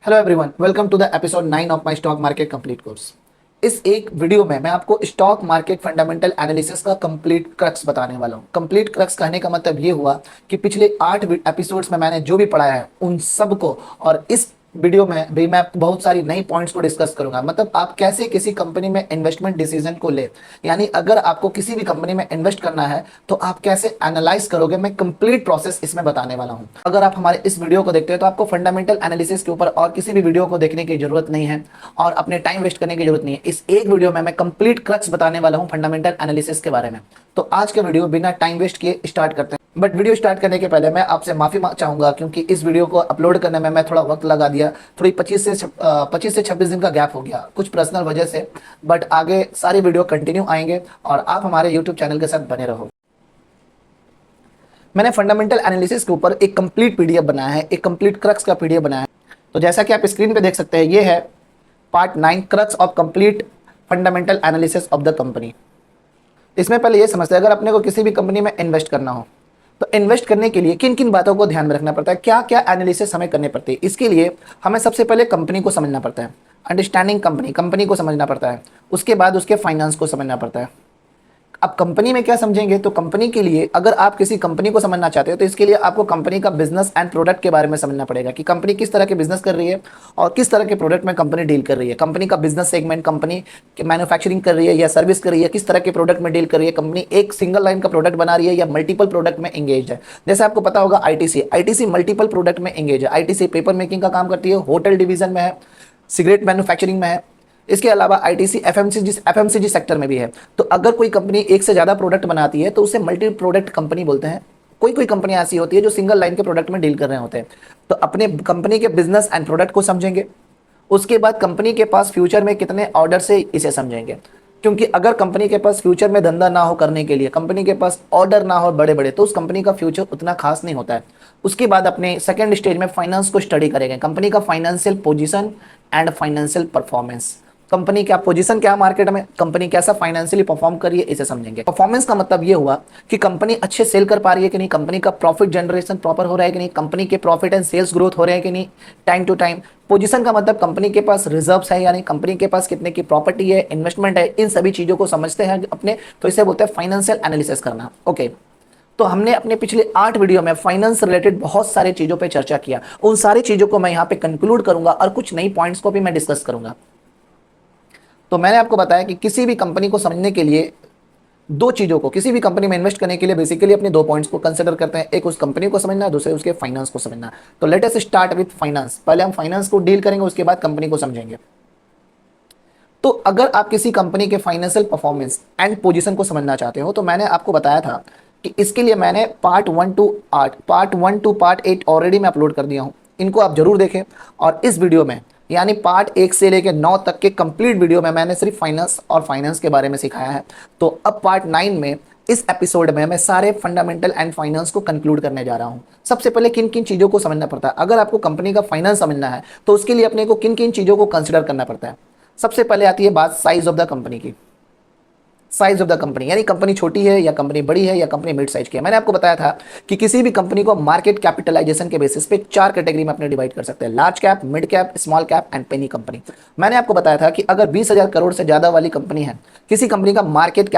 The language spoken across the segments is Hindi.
Hello everyone, welcome to the episode 9 of my stock market complete course. इस एक वीडियो में मैं आपको स्टॉक मार्केट फंडामेंटल एनालिसिस का कंप्लीट क्रक्स बताने वाला हूं। कंप्लीट क्रक्स कहने का मतलब ये हुआ कि पिछले 8 एपिसोड्स में मैंने जो भी पढ़ाया है उन सबको और इस वीडियो में भी मैं बहुत सारी नई पॉइंट्स को डिस्कस करूंगा। मतलब आप कैसे किसी कंपनी में इन्वेस्टमेंट डिसीजन को ले, यानी अगर आपको किसी भी कंपनी में इन्वेस्ट करना है तो आप कैसे एनालाइज करोगे, मैं कंप्लीट प्रोसेस इसमें बताने वाला हूं। अगर आप हमारे इस वीडियो को देखते हैं तो आपको फंडामेंटल एनालिसिस के ऊपर और किसी भी वीडियो को देखने की जरूरत नहीं है और अपने टाइम वेस्ट करने की जरूरत नहीं है। इस एक वीडियो में मैं कंप्लीट क्रक्स बताने वाला हूं फंडामेंटल एनालिसिस के बारे में। तो आज का वीडियो बिना टाइम वेस्ट किए स्टार्ट करते हैं। बट वीडियो स्टार्ट करने के पहले मैं आपसे माफी चाहूंगा क्योंकि इस वीडियो को अपलोड करने में मैं थोड़ा वक्त लगा दिया। थोड़ी 25 से 26 दिन का गैप हो गया कुछ पर्सनल वजह से। बट आगे सारी वीडियो कंटिन्यू आएंगे और आप हमारे यूट्यूब चैनल के साथ बने रहो। मैंने फंडामेंटल एनालिसिस के ऊपर एक कंप्लीट पीडीएफ बनाया है, एक कंप्लीट क्रक्स का पीडीएफ बनाया है। तो जैसा कि आप स्क्रीन पे देख सकते हैं, ये है part 9 crux of complete fundamental analysis of the company. इसमें पहले ये समझते हैं, अगर अपने को किसी भी कंपनी में इन्वेस्ट करना हो तो इन्वेस्ट करने के लिए किन किन बातों को ध्यान में रखना पड़ता है, क्या क्या एनालिसिस हमें करने पड़ती है। इसके लिए हमें सबसे पहले कंपनी को समझना पड़ता है, अंडरस्टैंडिंग कंपनी को समझना पड़ता है। उसके बाद उसके फाइनेंस को समझना पड़ता है। अब कंपनी में क्या समझेंगे, तो कंपनी के लिए अगर आप किसी कंपनी को समझना चाहते हो तो इसके लिए आपको कंपनी का बिजनेस एंड प्रोडक्ट के बारे में समझना पड़ेगा कि कंपनी किस तरह के बिजनेस कर रही है और किस तरह के प्रोडक्ट में कंपनी डील कर रही है। कंपनी का बिजनेस सेगमेंट, कंपनी मैन्युफैक्चरिंग कर रही है या सर्विस कर रही है, किस तरह के प्रोडक्ट में डील कर रही है, कंपनी एक सिंगल लाइन का प्रोडक्ट बना रही है या मल्टीपल प्रोडक्ट में एंगेज है। जैसे आपको पता होगा आईटीसी मल्टीपल प्रोडक्ट में एंगेज है। आईटीसी पेपर मेकिंग का काम करती है, होटल डिवीजन में है, सिगरेट मैन्युफैक्चरिंग में है। इसके अलावा आईटीसी एफएमसीजी सेक्टर में भी है। तो अगर कोई कंपनी एक से ज्यादा प्रोडक्ट बनाती है तो उसे मल्टी प्रोडक्ट कंपनी बोलते हैं। कोई कंपनी ऐसी होती है जो सिंगल लाइन के प्रोडक्ट में डील कर रहे होते हैं। तो अपने कंपनी के बिजनेस एंड प्रोडक्ट को समझेंगे। उसके बाद कंपनी के पास फ्यूचर में कितने ऑर्डर से इसे समझेंगे, क्योंकि अगर कंपनी के पास फ्यूचर में धंधा ना हो करने के लिए, कंपनी के पास ऑर्डर ना हो बड़े बड़े, तो उस कंपनी का फ्यूचर उतना खास नहीं होता है। उसके बाद अपने सेकंड स्टेज में फाइनेंस को स्टडी करेंगे, कंपनी का financial position and financial performance. Company क्या पोजीशन, क्या मार्केट में, कंपनी कैसा फाइनेंशियली परफॉर्म कर रही है, इसे समझेंगे। परफॉर्मेंस का मतलब ये हुआ कि कंपनी अच्छे सेल कर पा रही है कि नहीं, कंपनी का प्रॉफिट जनरेशन प्रॉपर हो रहा है कि नहीं, कंपनी के प्रॉफिट एंड सेल्स ग्रोथ हो रहे हैं कि नहीं टाइम टू टाइम। पोजीशन का मतलब कंपनी के पास रिजर्व्स है यानी कंपनी के पास कितने की प्रॉपर्टी है, इन्वेस्टमेंट है, इन सभी चीजों को समझते हैं अपने, तो इसे बोलते हैं फाइनेंशियल एनालिसिस करना। ओके, तो हमने अपने पिछले 8 वीडियो में फाइनेंस रिलेटेड बहुत सारी चीजों पे चर्चा किया। उन सारी चीजों को मैं यहाँ पे कंक्लूड करूंगा और कुछ नई पॉइंट्स को भी मैं डिस्कस करूंगा। तो मैंने आपको बताया कि किसी भी कंपनी को समझने के लिए दो चीजों को, किसी भी कंपनी में इन्वेस्ट करने के लिए बेसिकली अपने दो पॉइंट्स को कंसीडर करते हैं। एक उस कंपनी को समझना, दूसरे उसके फाइनेंस को समझना। तो let us start with finance. पहले हम फाइनेंस को डील करेंगे, उसके बाद कंपनी को समझेंगे। तो अगर आप किसी कंपनी के फाइनेंशियल परफॉर्मेंस एंड पोजीशन को समझना चाहते हो तो मैंने आपको बताया था कि इसके लिए मैंने पार्ट 1 टू पार्ट 8 ऑलरेडी मैं अपलोड कर दिया हूं। इनको आप जरूर देखें। और इस वीडियो में यानी पार्ट 1 से लेकर 9 तक के कंप्लीट वीडियो में मैंने सिर्फ फाइनेंस और फाइनेंस के बारे में सिखाया है। तो अब पार्ट 9 में इस एपिसोड में मैं सारे फंडामेंटल एंड फाइनेंस को कंक्लूड करने जा रहा हूं। सबसे पहले किन किन चीजों को समझना पड़ता है, अगर आपको कंपनी का फाइनेंस समझना है तो उसके लिए अपने को किन किन चीजों को कंसिडर करना पड़ता है। सबसे पहले आती है बात साइज ऑफ द कंपनी की। साइज ऑफ द कंपनी यानी कंपनी छोटी है या कंपनी बड़ी है या कंपनी मिड साइज की है। मैंने आपको बताया था कि किसी भी कंपनी को मार्केट कैपिटलाइजेशन के बेसिस पे 4 कैटेगरी में अपने डिवाइड कर सकते हैं, large cap, mid cap, small cap and Penney company. मैंने आपको बताया था कि अगर 20,000 करोड़ से ज्यादा वाली कंपनी है, किसी कंपनी का मार्केट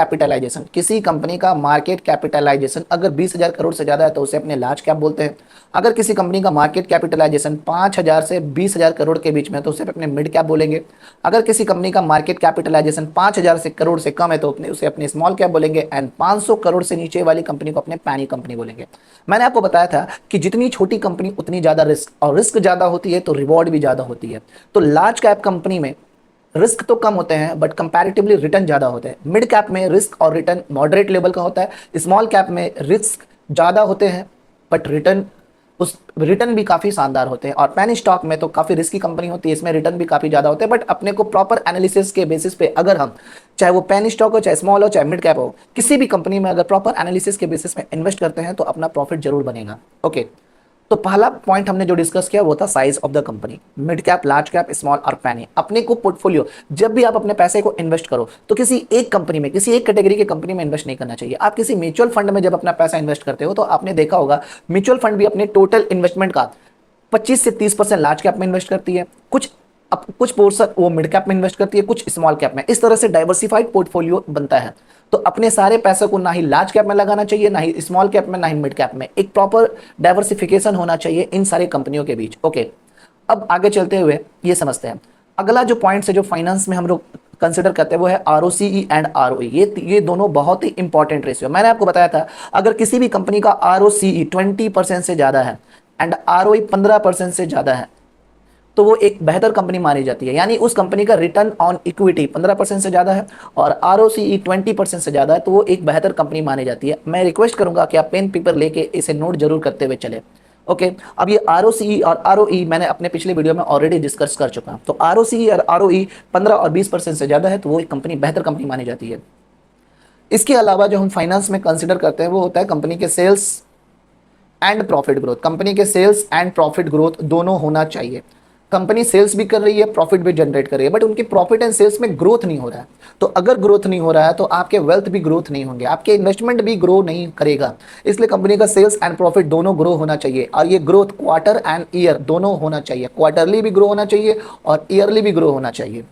कैपिटलाइजेशन अगर 20,000 करोड़ से ज्यादा है तो उसे अपने लार्ज कैप बोलते हैं। अगर किसी कंपनी का मार्केट कैपिटलाइजेशन 5,000 से 20,000 करोड़ के बीच में है तो उसे अपने मिड कैप बोलेंगे। अगर किसी कंपनी का मार्केट कैपिटलाइजेशन 5,000 से करोड़ से कम है तो उसे अपने स्मॉल कैप बोलेंगे एंड 500 करोड़ से नीचे वाली कंपनी को अपने पैनी कंपनी बोलेंगे। मैंने आपको बताया था कि जितनी छोटी कंपनी उतनी ज्यादा रिस्क, और रिस्क ज्यादा होती है तो रिवॉर्ड भी ज्यादा होती है। तो लार्ज कैप कंपनी में रिस्क तो कम होते हैं बट कंपैरेटिवली रिटर्न ज्यादा होते हैं। मिड कैप में रिस्क और रिटर्न मॉडरेट लेवल का होता है। स्मॉल कैप में रिस्क ज्यादा होते हैं बट रिटर्न भी काफी शानदार होते हैं। और पेनी स्टॉक में तो काफी रिस्की कंपनी होती है, इसमें रिटर्न भी काफी ज्यादा होते हैं। बट अपने को प्रॉपर एनालिसिस के बेसिस पे, अगर हम चाहे वो पेनी स्टॉक हो, चाहे स्मॉल हो, चाहे मिड कैप हो, किसी भी कंपनी में अगर प्रॉपर एनालिसिस के बेसिस पे इन्वेस्ट करते हैं तो अपना प्रॉफिट जरूर बनेगा। ओके, तो पहला पॉइंट हमने जो डिस्कस किया वो था size of the company, mid cap, large cap, small और पैनी। अपने को पोर्टफोलियो, जब भी आप अपने पैसे को इन्वेस्ट करो तो किसी एक कंपनी में, किसी एक कैटेगरी की कंपनी में इन्वेस्ट नहीं करना चाहिए। आप किसी म्यूचुअल फंड में जब अपना पैसा इन्वेस्ट करते हो तो आपने देखा होगा म्यूचुअल फंड भी अपने टोटल इन्वेस्टमेंट का 25 से 30% लार्ज कैप में इन्वेस्ट करती है, कुछ पोर्शन वो मिड कैप में इन्वेस्ट करती है, कुछ स्मॉल कैप में। इस तरह से डाइवर्सिफाइड पोर्टफोलियो बनता है। तो अपने सारे पैसे को ना ही लार्ज कैप में लगाना चाहिए, ना ही स्मॉल कैप में, ना ही मिड कैप में। एक प्रॉपर डाइवर्सिफिकेशन होना चाहिए इन सारी कंपनियों के बीच। ओके, अब आगे चलते हुए ये समझते हैं अगला जो पॉइंट है जो फाइनेंस में हम लोग कंसिडर करते हैं वो है ROCE एंड ROE। ये दोनों बहुत ही इंपॉर्टेंट रेशियो। मैंने आपको बताया था अगर किसी भी कंपनी का ROCE 20% से ज़्यादा है एंड ROE 15% से ज़्यादा है तो वो एक बेहतर कंपनी मानी जाती है। यानी उस कंपनी का रिटर्न ऑन इक्विटी 15% से ज़्यादा है और ROCE 20% से ज़्यादा है तो वो एक बेहतर कंपनी मानी जाती है। मैं रिक्वेस्ट करूंगा कि आप पेन पेपर लेके इसे नोट जरूर करते हुए चले। ओके, अब ये ROCE और ROE मैंने अपने पिछले वीडियो में ऑलरेडी डिस्कस कर चुका हूं। तो ROCE और ROE 15 और 20% से ज़्यादा है तो वो एक कंपनी बेहतर कंपनी मानी जाती है। इसके अलावा जो हम फाइनेंस में कंसिडर करते हैं वो होता है कंपनी के sales and profit growth. Company के सेल्स एंड प्रॉफिट ग्रोथ दोनों होना चाहिए। कंपनी सेल्स भी कर रही है, प्रॉफिट भी जनरेट कर रही है, बट उनकी प्रॉफिट एंड सेल्स में ग्रोथ नहीं हो रहा है। तो अगर ग्रोथ नहीं हो रहा है तो आपके वेल्थ भी ग्रोथ नहीं होंगे, आपके इन्वेस्टमेंट भी ग्रो नहीं करेगा। इसलिए कंपनी का सेल्स एंड प्रॉफिट दोनों ग्रो होना चाहिए और ये ग्रोथ क्वार्टर एंड ईयर दोनों होना चाहिए। क्वार्टरली भी ग्रो होना चाहिए और ईयरली भी ग्रो होना चाहिए।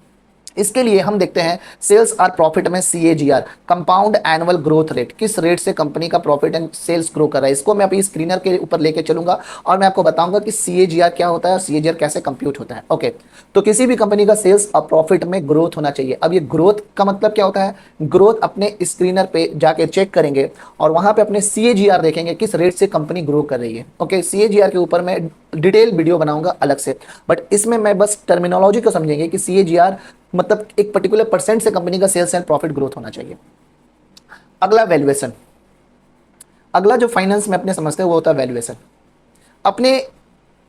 इसके लिए हम देखते हैं सेल्स और प्रॉफिट में CAGR, compound annual growth rate, किस रेट से कंपनी का प्रॉफिट एंड सेल्स ग्रो कर रहा है। इसको मैं अभी स्क्रीनर के ऊपर लेके चलूंगा और मैं आपको बताऊंगा कि CAGR क्या होता है और CAGR कैसे कंप्यूट होता है। ओके, तो किसी भी कंपनी का सेल्स और प्रॉफिट में ग्रोथ होना चाहिए। अब ये ग्रोथ का मतलब क्या होता है, ग्रोथ अपने स्क्रीनर पे जाके चेक करेंगे और वहां पे अपने CAGR देखेंगे किस रेट से कंपनी ग्रो कर रही है। ओके, CAGR के ऊपर मैं डिटेल वीडियो बनाऊंगा अलग से, बट इसमें मैं बस टर्मिनोलॉजी को समझेंगे कि CAGR मतलब एक पर्टिकुलर परसेंट से कंपनी का सेल्स एंड प्रॉफिट ग्रोथ होना चाहिए। अगला वैल्यूएशन। अगला जो फाइनेंस में अपने समझते हैं वो होता है वैल्यूएशन। अपने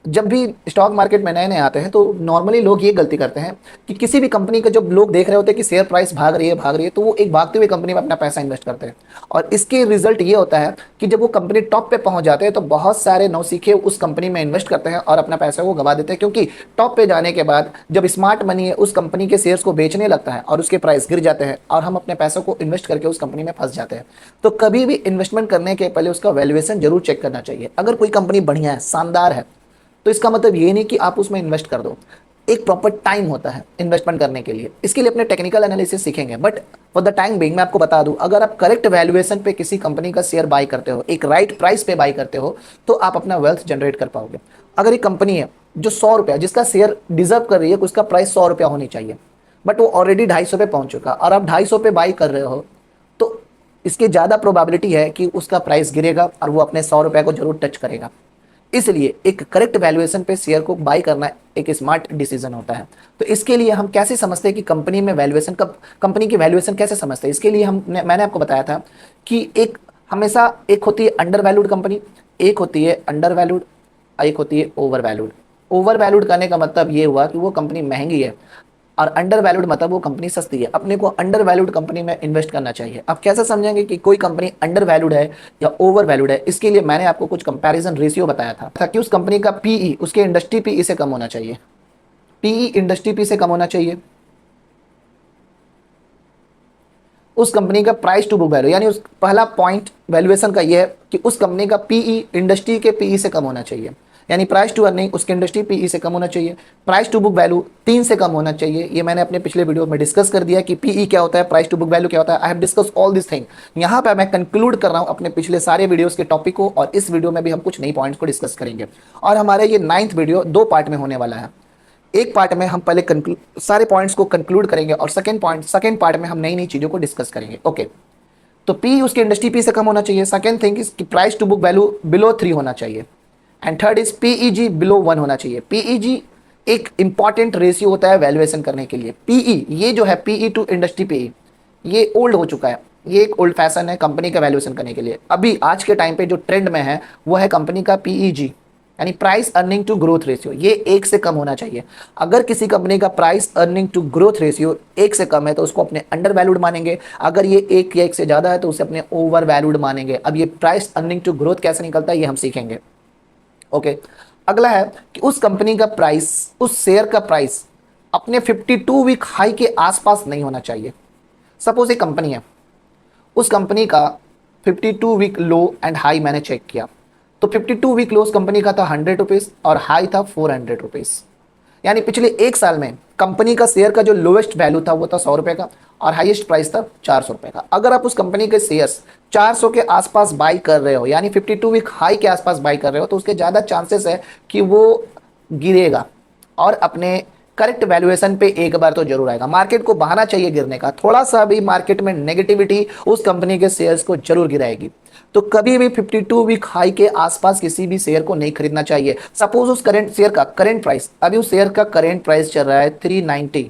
जब भी स्टॉक मार्केट में नए नए आते हैं तो नॉर्मली लोग ये गलती करते हैं कि किसी भी कंपनी का जब लोग देख रहे होते हैं कि शेयर प्राइस भाग रही है तो वो एक भागती हुई कंपनी में अपना पैसा इन्वेस्ट करते हैं और इसके रिजल्ट ये होता है कि जब वो कंपनी टॉप पे पहुंच जाते हैं तो बहुत सारे नौसीखे उस कंपनी में इन्वेस्ट करते हैं और अपना पैसा वो गवा देते हैं, क्योंकि टॉप पे जाने के बाद जब स्मार्ट मनी है उस कंपनी के शेयर्स को बेचने लगता है और उसके प्राइस गिर जाते हैं और हम अपने पैसों को इन्वेस्ट करके उस कंपनी में फंस जाते हैं। तो कभी भी इन्वेस्टमेंट करने के पहले उसका वैल्यूएशन जरूर चेक करना चाहिए। अगर कोई कंपनी बढ़िया है, शानदार है, तो इसका मतलब ये नहीं कि आप उसमें इन्वेस्ट कर दो। एक प्रॉपर टाइम होता है इन्वेस्टमेंट करने के लिए, इसके लिए अपने टेक्निकल एनालिसिस सीखेंगे। But for the time being मैं आपको बता दूं, अगर आप करेक्ट वैल्यूएशन पे किसी कंपनी का शेयर बाय करते हो, एक राइट प्राइस पे बाय करते हो, तो आप अपना वेल्थ जनरेट कर पाओगे। अगर एक कंपनी है जो 100 रुपया, जिसका शेयर डिजर्व कर रही है, उसका प्राइस 100 रुपया होनी चाहिए, बट वो ऑलरेडी 250 पे पहुंच चुका और आप 250 पे बाई कर रहे हो, तो इसकी ज़्यादा प्रोबेबिलिटी है कि उसका प्राइस गिरेगा और वो अपने 100 रुपये को जरूर टच करेगा। इसलिए एक करेक्ट वैल्यूएशन पे शेयर को बाय करना एक स्मार्ट डिसीजन होता है। तो इसके लिए हम कैसे समझते हैं कि कंपनी में वैल्यूएशन, कब कंपनी की वैल्यूएशन कैसे समझते हैं, इसके लिए मैंने आपको बताया था कि हमेशा एक होती है अंडर वैल्यूड कंपनी, एक होती है अंडर वैल्यूड, एक होती है ओवर वैल्यूड। ओवर वैल्यूड करने का मतलब ये हुआ कि वो कंपनी महंगी है और अंडर वैल्यूड मतलब वो कंपनी सस्ती है। अपने को अंडर वैल्यूड कंपनी में इन्वेस्ट करना चाहिए। अब कैसे समझेंगे कि कोई कंपनी अंडर वैल्यूड है या ओवर वैल्यूड है? इसके लिए मैंने आपको कुछ कंपैरिजन रेशियो बताया था कि उस कंपनी का पीई उसके इंडस्ट्री पीई से कम होना चाहिए, पीई इंडस्ट्री पी से कम होना चाहिए। उस कंपनी का प्राइस टू बुक वैल्यू, यानी उस पहला पॉइंट वैल्यूएशन का ये है कि उस कंपनी का पीई इंडस्ट्री के पीई से कम होना चाहिए, यानी प्राइस टू अर्निंग उसके इंडस्ट्री पीई से कम होना चाहिए। प्राइस टू बुक वैल्यू 3 से कम होना चाहिए। ये मैंने अपने पिछले वीडियो में डिस्कस कर दिया कि पीई क्या होता है, प्राइस टू बुक वैल्यू क्या होता है। I have discuss all this thing. यहाँ पे मैं कंक्लूड कर रहा हूँ अपने पिछले सारे वीडियोस के टॉपिक को, और इस वीडियो में भी हम कुछ नई पॉइंट्स को डिस्कस करेंगे। और हमारे ये 9th वीडियो 2 पार्ट में होने वाला है। एक पार्ट में हम पहले सारे पॉइंट्स को कंक्लूड करेंगे और सेकंड पार्ट में हम नई नई चीज़ों को डिस्कस करेंगे। ओके, तो पी उसके इंडस्ट्री पी से कम होना चाहिए। सेकंड थिंग इज कि price to book value below 3 होना चाहिए। And third is PEG below 1 होना चाहिए। पीईजी एक इंपॉर्टेंट रेशियो होता है वैल्यूएशन करने के लिए। पीई ये जो है पीई टू इंडस्ट्री पीई, ये ओल्ड हो चुका है, ये एक ओल्ड फैशन है कंपनी का वैल्यूएशन करने के लिए। अभी आज के टाइम पे जो ट्रेंड में है वो है कंपनी का पीईजी, यानी price earning to growth ratio. ये 1 से कम होना चाहिए। अगर किसी कंपनी का price earning to growth ratio 1 से कम है तो उसको अपने अंडर वैल्यूड मानेंगे। अगर ये 1 या 1 से ज़्यादा है तो उसे अपने ओवर वैल्यूड मानेंगे। अब ये प्राइस अर्निंग टू ग्रोथ कैसे निकलता है ये हम सीखेंगे। ओके, अगला है कि उस कंपनी का प्राइस, उस शेयर का प्राइस अपने 52 वीक हाई के आसपास नहीं होना चाहिए। सपोज एक कंपनी है, उस कंपनी का 52 वीक लो एंड हाई मैंने चेक किया, तो 52 वीक क्लोज कंपनी का था 100 रुपीज़ और हाई था 400 रुपीज़। यानी पिछले एक साल में कंपनी का शेयर का जो लोएस्ट वैल्यू था वो था 100 रुपये का और हाईएस्ट प्राइस था 400 रुपये का। अगर आप उस कंपनी के शेयर्स 400 के आसपास बाई कर रहे हो, यानी 52 वीक हाई के आसपास बाई कर रहे हो, तो उसके ज़्यादा चांसेस है कि वो गिरेगा और अपने करेक्ट वैल्यूएशन पे एक बार तो जरूर आएगा। मार्केट को बहाना चाहिए गिरने का, थोड़ा सा भी मार्केट में नेगेटिविटी उस कंपनी के शेयर्स को जरूर गिराएगी। तो कभी भी 52 वीक हाई के आसपास किसी भी शेयर को नहीं खरीदना चाहिए। सपोज उस करेंट शेयर का करेंट प्राइस, अभी उस शेयर का करेंट प्राइस चल रहा है 390,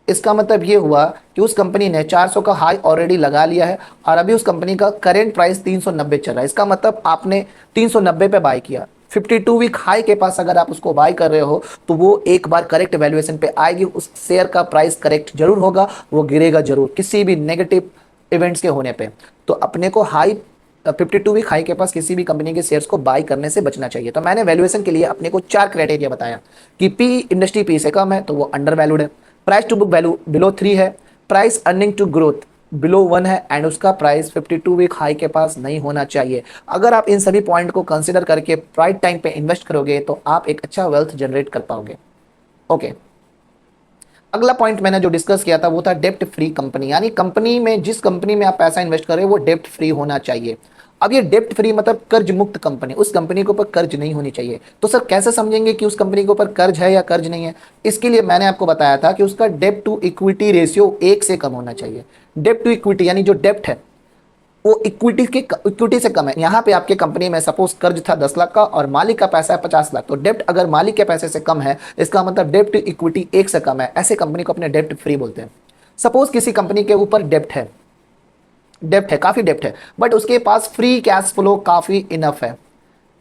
इसका मतलब ये हुआ कि उस कंपनी ने 400 का हाई ऑलरेडी लगा लिया है और अभी उस कंपनी का करेंट प्राइस 390 चल रहा है। इसका मतलब आपने 390 पे बाय किया। 52 वीक हाई के पास अगर आप उसको बाय कर रहे हो तो वो एक बार करेक्ट वैल्यूएशन पे आएगी, उस शेयर का प्राइस करेक्ट जरूर होगा, वो गिरेगा जरूर किसी भी नेगेटिव इवेंट्स के होने पे। तो अपने को हाई 52 वीक हाई के पास किसी भी कंपनी के शेयर्स को बाय करने से बचना चाहिए। तो मैंने वैल्यूएशन के लिए अपने को 4 क्राइटेरिया बताया कि पी इंडस्ट्री पी से कम है तो वो अंडर वैल्यूड है, price to book value below 3 है, price earning to growth below 1 है एंड उसका प्राइस 52 वीक हाई के पास नहीं होना चाहिए। अगर आप इन सभी पॉइंट को कंसिडर करके राइट टाइम पे इन्वेस्ट करोगे तो आप एक अच्छा वेल्थ जनरेट कर पाओगे। ओके, अगला पॉइंट मैंने जो डिस्कस किया था वो था डेप्ट फ्री कंपनी, यानी कंपनी में जिस कंपनी में आप पैसा इन्वेस्ट कर रहे हो वो डेप्ट फ्री होना चाहिए। अब ये डेप्ट फ्री मतलब कर्ज मुक्त कंपनी, उस कंपनी के ऊपर कर्ज नहीं होनी चाहिए। तो सर कैसे समझेंगे कि उस कंपनी के ऊपर कर्ज है या कर्ज नहीं है? इसके लिए मैंने आपको बताया था कि उसका डेप्ट टू इक्विटी रेशियो 1 से कम होना चाहिए। डेप्ट टू इक्विटी यानी जो डेप्ट है वो इक्विटी से कम है। यहाँ पे आपके कंपनी में सपोज कर्ज था 10 लाख का और मालिक का पैसा है 50 लाख, तो डेप्ट अगर मालिक के पैसे से कम है इसका मतलब डेप्ट टू इक्विटी 1 से कम है। ऐसे कंपनी को अपने डेप्ट फ्री बोलते हैं। सपोज किसी कंपनी के ऊपर डेप्ट है, काफी डेप्ट है, बट उसके पास फ्री कैश फ्लो काफी इनफ है।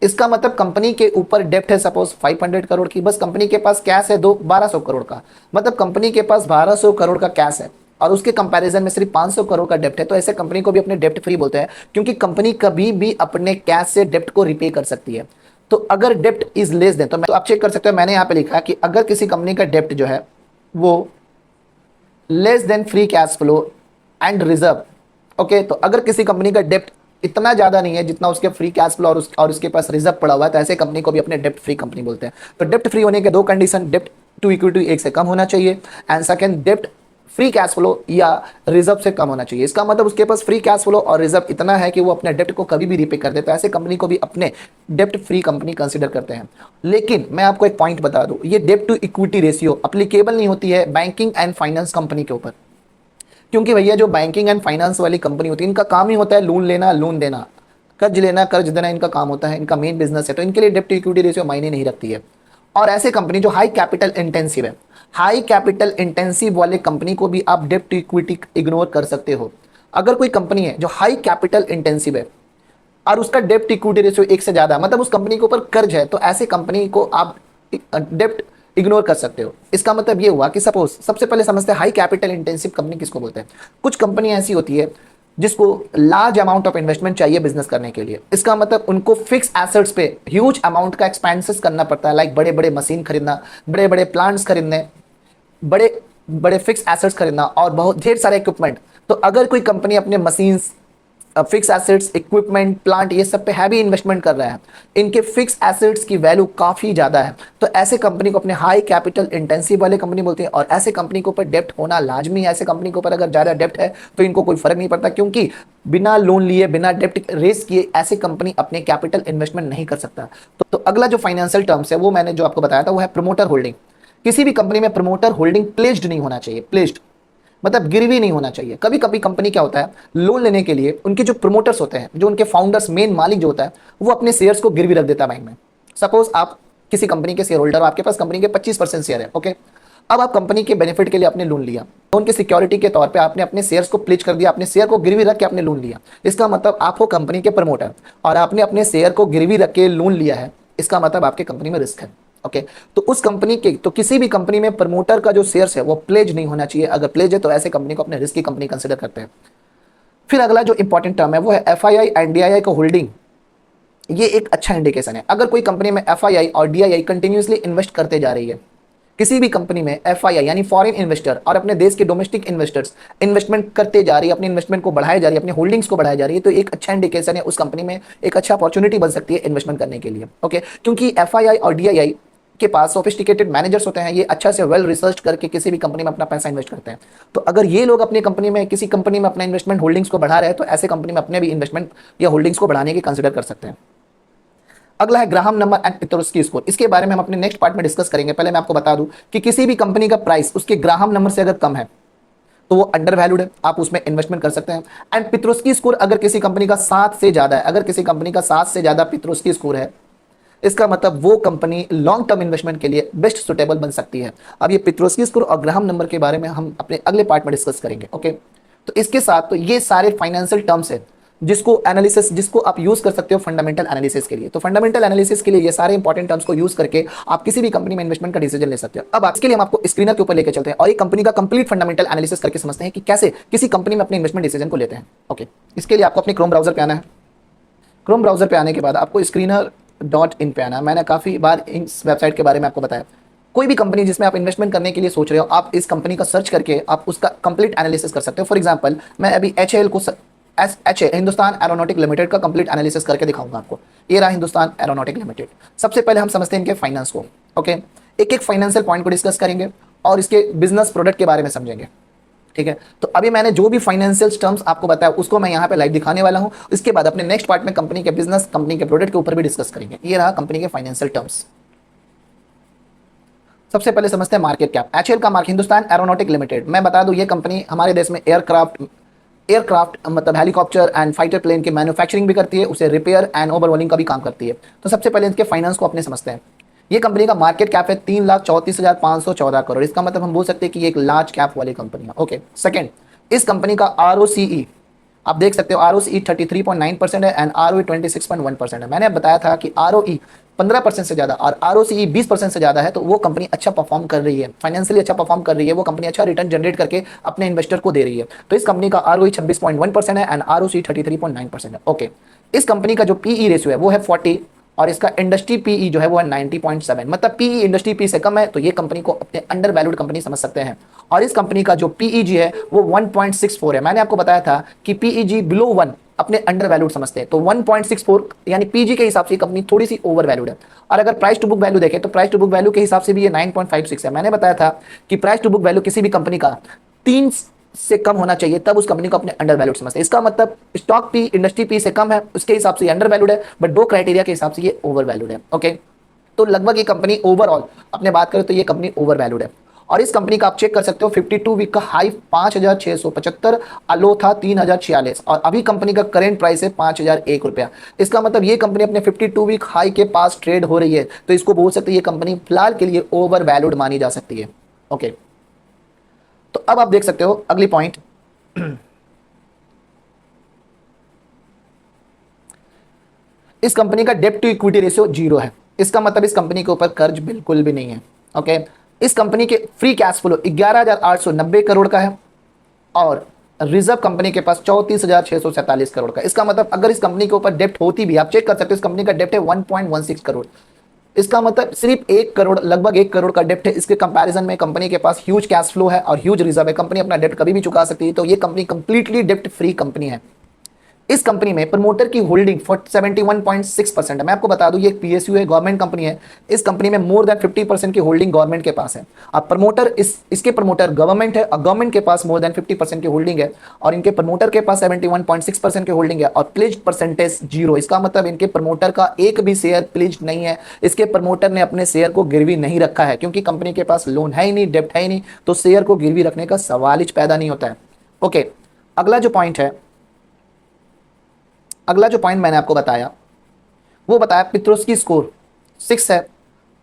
इसका मतलब कंपनी के ऊपर डेप्ट है सपोज 500 करोड़ की, बस कंपनी के पास कैश है 1200 करोड़ का, मतलब कंपनी के पास 1200 करोड़ का कैश है और उसके कंपैरिजन में सिर्फ 500 करोड़ का डेप्ट है। तो ऐसे कंपनी को भी अपने डेप्ट फ्री बोलते हैं, क्योंकि कंपनी कभी भी अपने कैश से डेप्ट को रिपे कर सकती है। तो अगर डेप्ट इज लेस देन, तो आप चेक कर सकते हो, मैंने यहाँ पे लिखा कि अगर किसी कंपनी का डेप्ट जो है वो less than free cash flow and reserve, okay, तो अगर किसी कंपनी का डेप्ट इतना ज्यादा नहीं है जितना उसके फ्री कैश फ्लो और उसके पास रिजर्व पड़ा हुआ है, तो ऐसे कंपनी को भी अपने डेप्ट फ्री कंपनी बोलते हैं। तो डेप्ट फ्री होने के 2 कंडीशन, डेप्ट टू इक्विटी 1 से कम होना चाहिए एंड सेकंड डेप्ट फ्री कैश फ्लो या रिजर्व से कम होना चाहिए। इसका मतलब उसके पास फ्री कैश फ्लो और रिजर्व इतना है कि वो अपने डेप्ट को कभी भी रिपे कर दे, तो ऐसे कंपनी को भी अपने डेप्ट फ्री कंपनी कंसीडर करते हैं। लेकिन मैं आपको एक पॉइंट बता दूं, ये डेप्ट टू इक्विटी रेशियो अप्लीकेबल नहीं होती है बैंकिंग एंड फाइनेंस कंपनी के ऊपर, क्योंकि भैया जो बैंकिंग एंड फाइनेंस वाली कंपनी होती है इनका काम ही होता है लोन लेना, लोन देना, कर्ज लेना, कर्ज देना, इनका काम होता है, इनका मेन बिजनेस है। तो इनके लिए डेप्ट टू इक्विटी रेशियो मायने नहीं रखती है। और ऐसे कंपनी जो हाई कैपिटल इंटेंसिव है, हाई कैपिटल इंटेंसिव वाले कंपनी को भी आप डेप्ट टू इक्विटी इग्नोर कर सकते हो। अगर कोई कंपनी है जो हाई कैपिटल इंटेंसिव है और उसका डेप्ट इक्विटी रेशियो 1 से ज्यादा, मतलब उस कंपनी के ऊपर कर्ज है, तो ऐसे कंपनी को आप डेप्ट इग्नोर कर सकते हो। इसका मतलब ये हुआ कि सपोज सबसे पहले समझते हैं हाई कैपिटल इंटेंसिव कंपनी किसको बोलते हैं। कुछ कंपनी ऐसी होती है जिसको लार्ज अमाउंट ऑफ इन्वेस्टमेंट चाहिए बिजनेस करने के लिए। इसका मतलब उनको फिक्स एसेट्स पे ह्यूज अमाउंट का एक्सपेंसेस करना पड़ता है, लाइक बड़े बड़े मशीन खरीदना, बड़े बड़े प्लांट्स खरीदने, बड़े बड़े फिक्स एसेट्स खरीदना और बहुत ढेर सारे इक्विपमेंट। तो अगर कोई कंपनी अपने machines, fix assets, equipment, plant, ये सब पे हैवी इन्वेस्टमेंट कर रहा है, इनके फिक्स एसेट्स की वैल्यू काफ़ी ज़्यादा है, तो ऐसे कंपनी को अपने हाई कैपिटल इंटेंसिव वाले कंपनी बोलते हैं। और ऐसे कंपनी के ऊपर डेप्ट होना लाजमी है। ऐसे कंपनी के ऊपर अगर ज़्यादा डेप्ट है तो इनको कोई फर्क नहीं पड़ता, क्योंकि बिना लोन लिए, बिना डेप्ट रेस किए ऐसे कंपनी अपने कैपिटल इन्वेस्टमेंट नहीं कर सकता। तो अगला जो फाइनेंशियल टर्म्स है वो मैंने जो आपको बताया था वो है प्रमोटर होल्डिंग। किसी भी कंपनी में प्रमोटर होल्डिंग प्लेज्ड नहीं होना चाहिए। प्लेज्ड मतलब गिरवी नहीं होना चाहिए। कभी कभी कंपनी क्या होता है, लोन लेने के लिए उनके जो प्रमोटर्स होते हैं, जो उनके फाउंडर्स, मेन मालिक जो होता है, वो अपने शेयर्स को गिरवी रख देता है बैंक में। सपोज आप किसी कंपनी के शेयर होल्डर हो, आपके पास कंपनी के 25% शेयर है, ओके। अब आप कंपनी के बेनिफिट के लिए आपने लोन लिया, लोन की सिक्योरिटी के तौर पे आपने अपने शेयर्स को प्लेज कर दिया, अपने शेयर को गिरवी रख के आपने लोन लिया। इसका मतलब आप हो कंपनी के प्रमोटर और आपने अपने शेयर को गिरवी रख के लोन लिया है, इसका मतलब आपके कंपनी में रिस्क है, ओके। तो उस कंपनी के, तो किसी भी कंपनी में प्रमोटर का जो शेयर्स है वो प्लेज नहीं होना चाहिए। अगर प्लेज है तो ऐसे कंपनी को अपने रिस्क की कंपनी कंसीडर करते हैं। फिर अगला जो इंपॉर्टेंट टर्म है वो है एफआईआई एंड डीआईआई का होल्डिंग। ये एक अच्छा इंडिकेशन है। अगर कोई कंपनी में एफआईआई और डीआईआई कंटिन्यूसली इन्वेस्ट करते जा रही है, किसी भी कंपनी में एफआईआई यानी फॉरेन इन्वेस्टर और अपने देश के डोमेस्टिक इन्वेस्टर्स इन्वेस्टमेंट करते जा रही है, अपनी इन्वेस्टमेंट को बढ़ाई जा रही है, अपनी होल्डिंग्स को बढ़ाई जा रही है, तो एक अच्छा इंडिकेशन है उस कंपनी में एक अच्छा अपॉर्चुनिटी बन सकती है इन्वेस्टमेंट करने के लिए। ओके, क्योंकि एफआईआई और डीआईआई के पास सोफिस्टिकेटेड मैनेजर्स होते हैं, ये अच्छा से वेल रिसर्च करके किसी भी कंपनी में अपना पैसा इन्वेस्ट करते हैं। तो अगर ये लोग अपनी कंपनी में किसी कंपनी में अपना इन्वेस्टमेंट होल्डिंग्स को बढ़ा रहे हैं तो ऐसे कंपनी में अपने भी इन्वेस्टमेंट या होल्डिंग्स को बढ़ाने की कंसिडर कर सकते हैं। अगला है ग्राहम नंबर एंड पित्रोस्की स्कोर। इसके बारे में हम अपने नेक्स्ट पार्ट में डिस्कस करेंगे। पहले मैं आपको बता दूं कि किसी भी कंपनी का प्राइस उसके ग्राहम नंबर से अगर कम है तो वो अंडर वैल्यूड है, आप उसमें इन्वेस्टमेंट कर सकते हैं। एंड पित्रोस्की स्कोर अगर किसी कंपनी का 7 से ज्यादा है, अगर किसी कंपनी का 7 से ज्यादा पित्रोस्की स्कोर है, इसका मतलब वो कंपनी लॉन्ग टर्म इन्वेस्टमेंट के लिए बेस्ट सुटेबल बन सकती है। अब ये पित्रोस्की स्कोर और ग्राहम नंबर के बारे में हम अपने अगले पार्ट में डिस्कस करेंगे। ओके, तो इसके साथ तो ये सारे फाइनेंशियल टर्म्स है जिसको आप यूज कर सकते हो फंडामेंटल एनालिसिस के लिए। तो फंडामेंटल एनालिसिस के लिए ये सारे इंपॉर्टेंट टर्म्स को यूज करके आप किसी भी कंपनी में इन्वेस्टमेंट का डिसीजन ले सकते हो। अब इसके लिए हम आपको स्क्रीनर के ऊपर लेकर चलते हैं और एक कंपनी का कंप्लीट फंडामेंटल एनालिसिस करके समझते हैं कि कैसे किसी कंपनी में अपने इन्वेस्टमेंट डिसीजन को लेते हैं। ओके, इसके लिए आपको अपने क्रोम ब्राउजर पे आना है। क्रोम ब्राउजर पे आने के बाद आपको screener.in पे आना है। मैंने काफ़ी बार इस वेबसाइट के बारे में आपको बताया। कोई भी कंपनी जिसमें आप इन्वेस्टमेंट करने के लिए सोच रहे हो, आप इस कंपनी का सर्च करके आप उसका कंप्लीट एनालिसिस कर सकते हो। फॉर एग्जांपल मैं अभी HAL को हिंदुस्तान एरोनॉटिक लिमिटेड का कंप्लीट एनालिसिस करके दिखाऊंगा आपको। ये रहा हिंदुस्तान एरोनॉटिक लिमिटेड। सबसे पहले हम समझते हैं इनके फाइनेंस को। ओके, एक एक फाइनेंशियल पॉइंट को डिस्कस करेंगे और इसके बिजनेस प्रोडक्ट के बारे में समझेंगे। ठीक है, तो अभी मैंने जो भी फाइनेंशियल टर्म्स आपको बताया उसको मैं यहाँ पे लाइव दिखाने वाला हूँ। इसके बाद अपने नेक्स्ट पार्ट में कंपनी के बिजनेस, कंपनी के प्रोडक्ट के ऊपर भी डिस्कस करेंगे। ये रहा कंपनी के फाइनेंशियल टर्म्स। सबसे पहले समझते हैं मार्केट कैप। HAL का मार्केट, हिंदुस्तान एरोनॉटिक लिमिटेड, मैं बता दूं ये कंपनी हमारे देश में एयरक्राफ्ट मतलब हेलीकॉप्टर एंड फाइटर प्लेन की मैन्युफैक्चरिंग भी करती है, उसे रिपेयर एंड ओवरहॉलिंग का भी काम करती है। तो सबसे पहले इनके फाइनेंस को अपने समझते हैं। ये कंपनी का मार्केट कैप है 3,34,514 करोड़। इसका मतलब हम बोल सकते हैं कि ये एक लार्ज कैप वाली कंपनी है। ओके, सेकंड, इस कंपनी का ROCE आप देख सकते हो, ROCE 33.9% है एंड ROE 26.1% है। मैंने बताया था कि ROE 15% से ज़्यादा और ROCE 20% से ज़्यादा है तो वो कंपनी अच्छा परफॉर्म कर रही है, फाइनेंशियली अच्छा परफॉर्म कर रही है, वो कंपनी अच्छा रिटर्न जनरेट करके अपने इन्वेस्टर को दे रही है। तो इस कंपनी का ROE 26.1% है एंड ROCE 33.9% है। ओके, इस कंपनी का जो PE रेशियो है वो है 40 और इसका इंडस्ट्री PE जो है वो है 90.7, मतलब PE इंडस्ट्री PE से कम है तो ये कंपनी को अपने अंडर वैल्यूड कंपनी समझ सकते हैं। और इस कंपनी का जो PEG है वो 1.64 है। मैंने आपको बताया था कि PEG बिलो 1 अपने अंडर वैल्यूड समझते हैं, तो 1.64 यानी PG के हिसाब से कंपनी थोड़ी सी ओवर वैल्यूड है। और अगर प्राइस टू बुक वैल्यू देखें तो प्राइस टू बुक वैल्यू के हिसाब से भी ये 9.56 है। मैंने बताया था कि प्राइस टू बुक वैल्यू किसी भी कंपनी का 3 से कम होना चाहिए तब उस कंपनी को अपने अंडर वैल्यूड समझते हैं। इसका मतलब स्टॉक पी इंडस्ट्री पी से कम है उसके हिसाब से अंडर वैल्यूड है, बट 2 क्राइटेरिया के हिसाब से ये ओवर वैल्यूड है। ओके, तो लगभग ये कंपनी ओवरऑल अपने बात करें तो ये कंपनी ओवर वैल्यूड है। और इस कंपनी का आप चेक कर सकते हो 52 वीक का हाई 5,675, लो था 3,046 और अभी कंपनी का करेंट प्राइस है 5,001 रुपया। इसका मतलब ये कंपनी अपने 52 वीक हाई के पास ट्रेड हो रही है, तो इसको बोल सकते हैं ये कंपनी फिलहाल के लिए ओवर वैल्यूड मानी जा सकती है। ओके, तो अब आप देख सकते हो अगली पॉइंट, इस कंपनी का डेब्ट टू इक्विटी रेशियो 0 है। इसका मतलब इस कंपनी के ऊपर कर्ज बिल्कुल भी नहीं है। ओके, इस कंपनी के फ्री कैश फ्लो 11,890 करोड़ का है और रिजर्व कंपनी के पास 34,647 करोड़ का। इसका मतलब अगर इस कंपनी के ऊपर डेब्ट होती भी, आप चेक कर सकते हो इस कंपनी का डेब्ट है 1.16 करोड़। इसका मतलब सिर्फ 1 करोड़, लगभग 1 करोड़ का डेप्ट है। इसके कंपैरिजन में कंपनी के पास ह्यूज कैश फ्लो है और ह्यूज रिजर्व है, कंपनी अपना डेप्ट कभी भी चुका सकती है। तो ये कंपनी कंप्लीटली डेप्ट फ्री कंपनी है। इस कंपनी में प्रमोटर की होल्डिंग 71.6% है। मैं आपको बता दूं ये एक PSU है, गवर्नमेंट कंपनी है। इस कंपनी में मोर देन 50% की होल्डिंग गवर्नमेंट के पास है। अब प्रमोटर इसके प्रमोटर गवर्नमेंट है और गवर्नमेंट के पास मोर देन 50% की होल्डिंग है और इनके प्रमोटर के पास 71.6% की होल्डिंग है और प्लेज्ड परसेंटेज 0। इसका मतलब इनके प्रमोटर का एक भी शेयर प्लेज्ड नहीं है। इसके प्रमोटर ने अपने शेयर को गिरवी नहीं रखा है क्योंकि कंपनी के पास लोन है ही नहीं, डेप्ट है ही नहीं, तो शेयर को गिरवी रखने का सवाल ही पैदा नहीं होता है। ओके, अगला जो पॉइंट मैंने आपको बताया वो बताया पित्रोस्की स्कोर 6 है।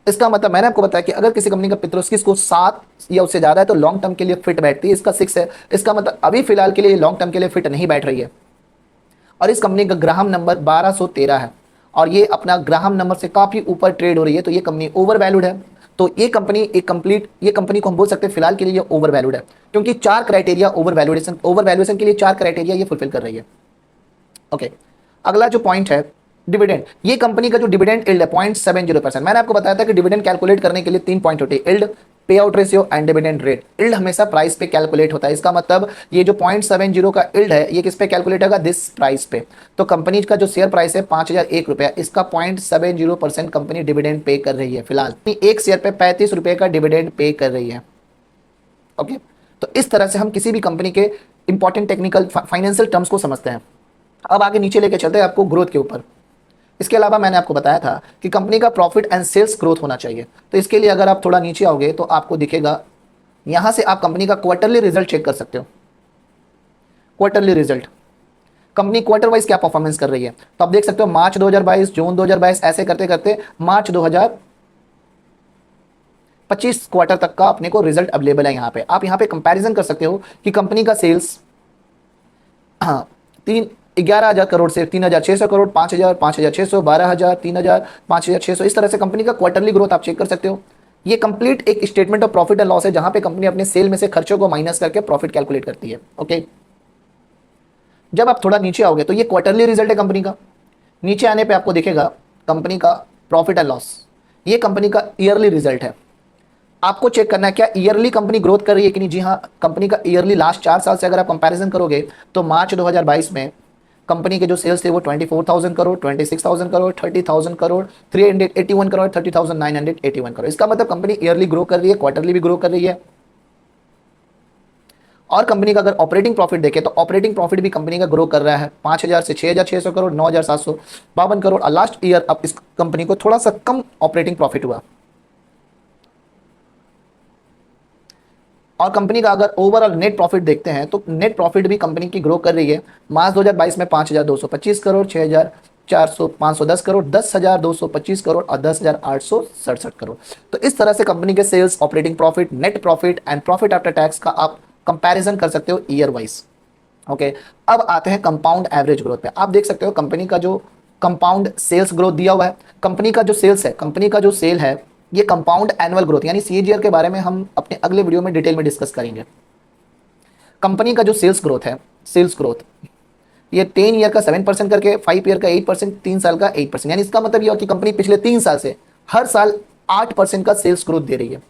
इसका मतलब मैंने आपको बताया कि अगर किसी कंपनी का पित्रोस्की स्कोर 7 या उससे ज़्यादा है तो लॉन्ग टर्म के लिए फिट बैठती है। इसका 6 है, इसका मतलब अभी फिलहाल के लिए लॉन्ग टर्म के लिए फिट नहीं बैठ रही है। और इस कंपनी का ग्राहम नंबर 1213 है और ये अपना ग्राहम नंबर से काफ़ी ऊपर ट्रेड हो रही है, तो ये कंपनी ओवर वैल्यूड है। तो ये कंपनी ये कंपनी को हम बोल सकते हैं फिलहाल के लिए ये ओवर वैल्यूड है क्योंकि 4 क्राइटेरिया ओवर वैल्यूएशन के लिए 4 क्राइटेरिया ये फुलफिल कर रही है। ओके, अगला जो पॉइंट है डिविडेंड। ये कंपनी का जो डिविडेंड यील्ड है 0.70%। मैंने आपको बताया था कि डिविडेंड कैलकुलेट करने के लिए 3 पॉइंट होते हैं, यील्ड, पे out ratio and dividend rate. Yield हमेशा प्राइस पे कैलकुलेट होता है, इसका मतलब ये जो 0.70 का इल्ड है ये किस पे कैलकुलेट होगा, दिस प्राइस पे। तो कंपनी का जो शेयर प्राइस है 5001 रुपया, इसका 0.70% कंपनी डिविडेंड पे कर रही है फिलहाल। एक शेयर पे 35 रुपये का डिविडेंड पे कर रही है। ओके, तो इस तरह से हम किसी भी कंपनी के इंपॉर्टेंट टेक्निकल फाइनेंशियल टर्म्स को समझते हैं। अब आगे नीचे लेके चलते हैं आपको ग्रोथ के ऊपर। इसके अलावा मैंने आपको बताया था कि कंपनी का प्रॉफिट एंड सेल्स ग्रोथ होना चाहिए। तो इसके लिए अगर आप थोड़ा नीचे आओगे तो आपको दिखेगा, यहां से आप कंपनी का क्वार्टरली रिजल्ट चेक कर सकते हो। Quarterly result, company quarter wise क्या परफॉर्मेंस कर रही है। तो आप देख सकते हो मार्च 2022, जून 2022, ऐसे करते करते मार्च 2025 क्वार्टर तक का अपने को रिजल्ट अवेलेबल है। यहाँ पे आप यहाँ पे कंपैरिजन कर सकते हो कि कंपनी का सेल्स 11,000 करोड़ से 3,600 करोड़, 5,000, 5,600, 12,000, 3,000, 5,600, इस तरह से कंपनी का क्वार्टरली ग्रोथ आप चेक कर सकते हो। ये कंप्लीट एक statement of profit and loss है, जहां पे कंपनी अपने सेल में से खर्चों को माइनस करके प्रॉफिट कैलकुलेट करती है। ओके, जब आप थोड़ा नीचे आओगे तो ये क्वार्टरली रिजल्ट है कंपनी का। नीचे आने पे आपको दिखेगा कंपनी का प्रॉफिट एंड लॉस, ये कंपनी का ईयरली रिजल्ट है। आपको चेक करना है क्या ईयरली कंपनी ग्रोथ कर रही है कि नहीं। जी हाँ, कंपनी का ईयरली लास्ट 4 साल से अगर आप कंपैरिजन करोगे तो मार्च 2022 में कंपनी के जो सेल्स थे वो 24,000 करोड़, 26,000 करोड़, 30,000 करोड़, 381 करोड़, 30,981 करोड़। इसका मतलब कंपनी ईयरली ग्रो कर रही है, क्वार्टरली भी ग्रो कर रही है। और कंपनी का अगर ऑपरेटिंग प्रॉफिट देखें तो ऑपरेटिंग प्रॉफिट भी कंपनी का ग्रो कर रहा है, 5,000 से 6,600 करोड़, 9,752 करोड़। और लास्ट ईयर अब इस कंपनी को थोड़ा सा कम ऑपरेटिंग प्रॉफिट हुआ। और कंपनी का अगर ओवरऑल नेट प्रॉफिट देखते हैं तो नेट प्रॉफिट भी कंपनी की ग्रो कर रही है। मार्च 2022 में 5,225 करोड़, 510 करोड़, 10,225 करोड़ और 10,867 करोड़। तो इस तरह से कंपनी के sales, operating profit, net profit and profit after tax का आप कंपैरिजन कर सकते हो ईयर वाइज। ओके, अब आते हैं कंपाउंड एवरेज ग्रोथ पे। आप देख सकते हो कंपनी का जो कंपाउंड सेल्स ग्रोथ दिया हुआ है, कंपनी का जो सेल्स है, कंपनी का जो सेल है, ये कंपाउंड एनुअल ग्रोथ यानी सीएजीआर के बारे में हम अपने अगले वीडियो में डिटेल में डिस्कस करेंगे। कंपनी का जो सेल्स ग्रोथ है, सेल्स ग्रोथ ये 10 ईयर का 7% करके, 5 ईयर का 8%, 3 साल का 8%, यानी इसका मतलब ये हो कि कंपनी पिछले 3 साल से हर साल 8% का सेल्स ग्रोथ दे रही है।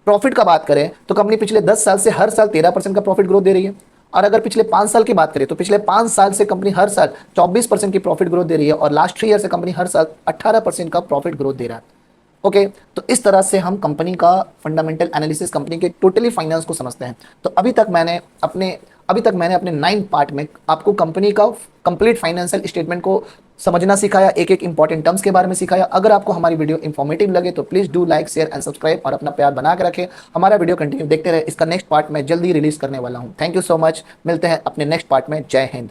प्रॉफिट का बात करें तो कंपनी पिछले 10 साल से हर साल 13% का प्रॉफिट ग्रोथ दे रही है। और अगर पिछले 5 साल की बात करें तो पिछले 5 साल से कंपनी हर साल 24% की प्रॉफिट ग्रोथ दे रही है। और लास्ट 3 ईयर से कंपनी हर साल 18% का प्रॉफिट ग्रोथ दे रहा है। ओके, तो इस तरह से हम कंपनी का फंडामेंटल एनालिसिस, कंपनी के टोटली फाइनेंस को समझते हैं। तो अभी तक मैंने अपने 9 पार्ट में आपको कंपनी का कंप्लीट फाइनेंशियल स्टेटमेंट को समझना सिखाया, एक एक इंपॉर्टेंट टर्म्स के बारे में सिखाया। अगर आपको हमारी वीडियो इंफॉर्मेटिव लगे तो please do like, share and subscribe और अपना प्यार बना के रखें। हमारा वीडियो कंटिन्यू देखते रहे। इसका नेक्स्ट पार्ट मैं जल्दी रिलीज करने वाला हूँ। थैंक यू सो मच, मिलते हैं अपने नेक्स्ट पार्ट में। जय हिंद।